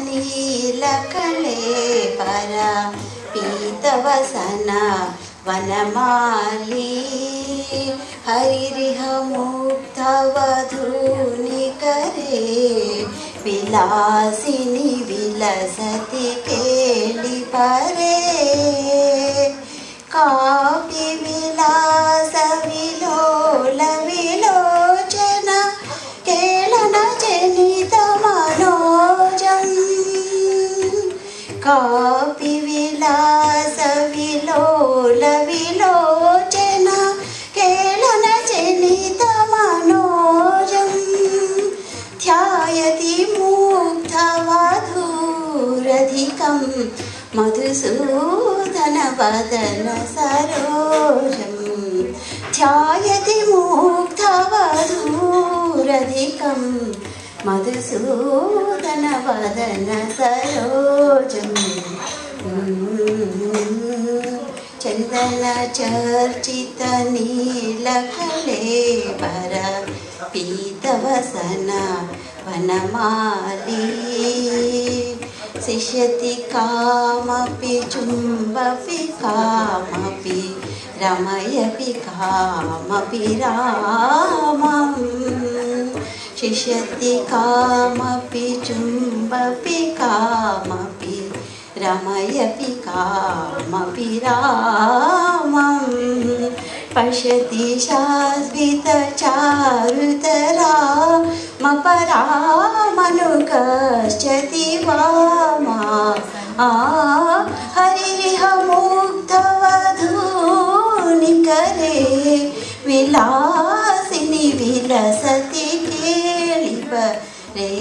नीलकलेबर पीतवसन वनमाली हरिरिह मुग्धवधूनिकरे विलासिनी विलसति केलिपरे कापि विलास विलोल विलोचन केलन जनित मनोजं कापि विलास विलोल विलोचन केलन जनित मनोजं ध्यायति मुग्धवधूरधिकं मधुसूदन वदन सरोजं ध्यायति मुग्धवधूरधिकं मधुसूदन वदन सरोजं चंदन चर्चित नीलकलेबर पीतवसन वनमाली शिष्यति कामपि चुम्बपि कामपि रमयपि कामपि रामं शिष्यति कामपि चुम्बपि कामपि रमयपि कामपि रामं पश्यति शाश्वितचारुतरा मपरामनुगच्छति वामा हरिरिह मुग्धवधूनिकरे विलासिनी विलसति केलिपरे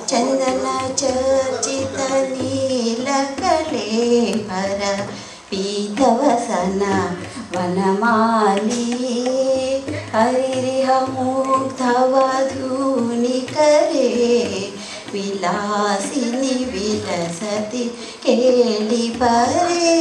चंदन चर्चित नीलकलेबर पीतवसन वनमाली हरिरिह मुग्धवधूनिकरे विलासिनी विलसति केलिपरे।